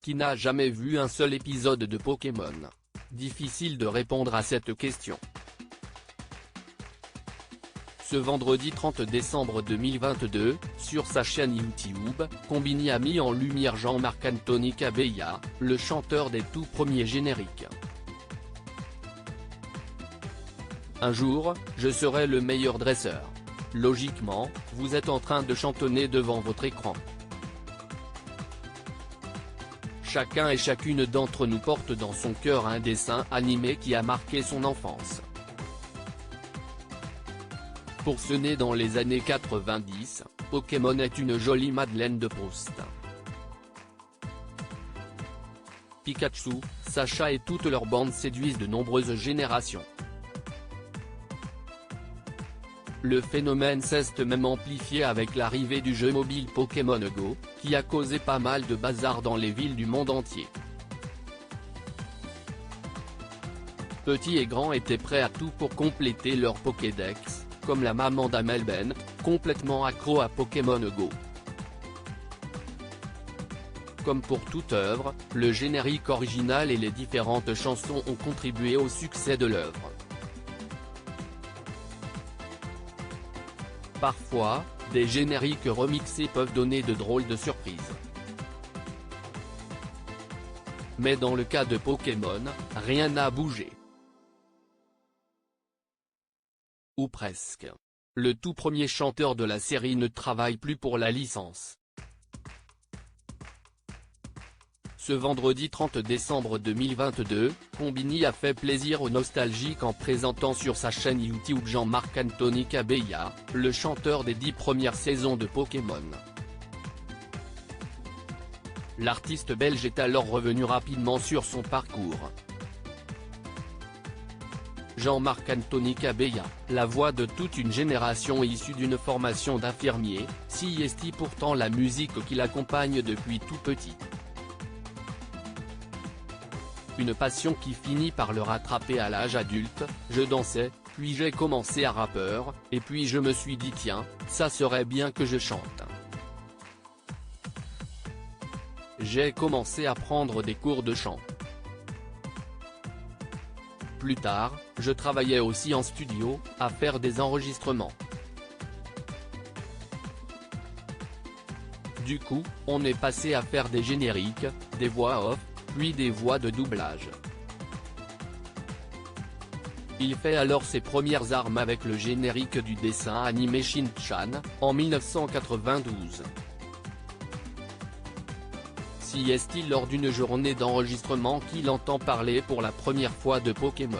Qui n'a jamais vu un seul épisode de Pokémon? Difficile de répondre à cette question. Ce vendredi 30 décembre 2022, sur sa chaîne YouTube, Konbini a mis en lumière Jean-Marc Anthony Kabeya, le chanteur des tout premiers génériques. Un jour, je serai le meilleur dresseur. Logiquement, vous êtes en train de chantonner devant votre écran. Chacun et chacune d'entre nous porte dans son cœur un dessin animé qui a marqué son enfance. Pour ceux nés dans les années 90, Pokémon est une jolie Madeleine de Proust. Pikachu, Sacha et toute leur bande séduisent de nombreuses générations. Le phénomène s'est même amplifié avec l'arrivée du jeu mobile Pokémon Go, qui a causé pas mal de bazar dans les villes du monde entier. Petits et grands étaient prêts à tout pour compléter leur Pokédex, comme la maman d'Amel Bent, complètement accro à Pokémon Go. Comme pour toute œuvre, le générique original et les différentes chansons ont contribué au succès de l'œuvre. Parfois, des génériques remixés peuvent donner de drôles de surprises. Mais dans le cas de Pokémon, rien n'a bougé. Ou presque. Le tout premier chanteur de la série ne travaille plus pour la licence. Ce vendredi 30 décembre 2022, Konbini a fait plaisir aux nostalgiques en présentant sur sa chaîne YouTube Jean-Marc Anthony Kabeya, le chanteur des 10 premières saisons de Pokémon. L'artiste belge est alors revenu rapidement sur son parcours. Jean-Marc Anthony Kabeya, la voix de toute une génération issue d'une formation d'infirmier, s'y est pourtant la musique qui l'accompagne depuis tout petit. Une passion qui finit par le rattraper à l'âge adulte. Je dansais, puis j'ai commencé à rappeur, et puis je me suis dit tiens, ça serait bien que je chante. J'ai commencé à prendre des cours de chant. Plus tard, je travaillais aussi en studio, à faire des enregistrements. Du coup, on est passé à faire des génériques, des voix off, puis des voix de doublage. Il fait alors ses premières armes avec le générique du dessin animé Shin-Chan, en 1992. S'y est-il lors d'une journée d'enregistrement qu'il entend parler pour la première fois de Pokémon.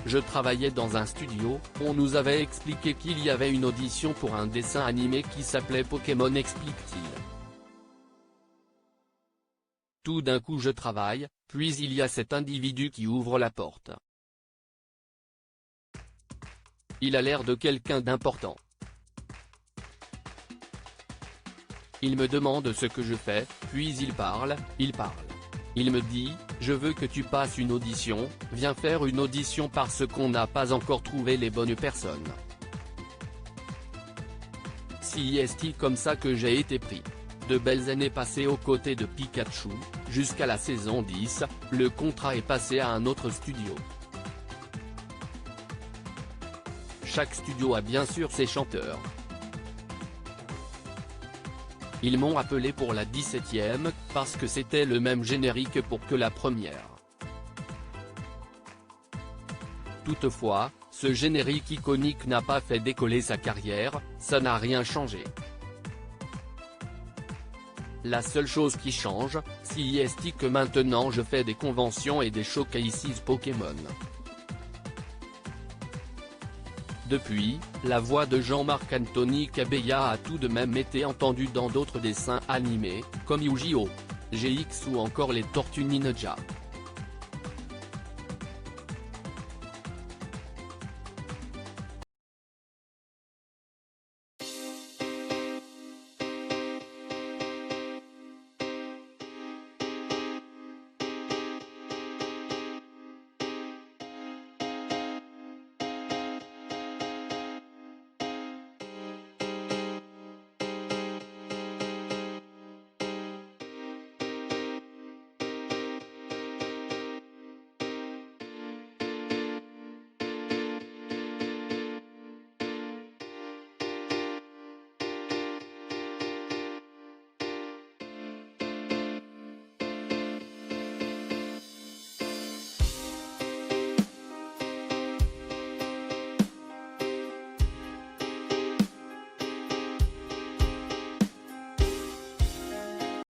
Je travaillais dans un studio, on nous avait expliqué qu'il y avait une audition pour un dessin animé qui s'appelait Pokémon, explique-t-il. Tout d'un coup je travaille, puis il y a cet individu qui ouvre la porte. Il a l'air de quelqu'un d'important. Il me demande ce que je fais, puis il parle. Il me dit, je veux que tu passes une audition, viens faire une audition parce qu'on n'a pas encore trouvé les bonnes personnes. C'est comme ça que j'ai été pris. De belles années passées aux côtés de Pikachu, jusqu'à la saison 10, le contrat est passé à un autre studio. Chaque studio a bien sûr ses chanteurs. Ils m'ont appelé pour la 17e, parce que c'était le même générique pour que la première. Toutefois, ce générique iconique n'a pas fait décoller sa carrière, ça n'a rien changé. La seule chose qui change, c'est que maintenant je fais des conventions et des showcases Pokémon. Depuis, la voix de Jean-Marc Anthony Kabeya a tout de même été entendue dans d'autres dessins animés, comme Yu-Gi-Oh! GX ou encore les Tortues Ninja.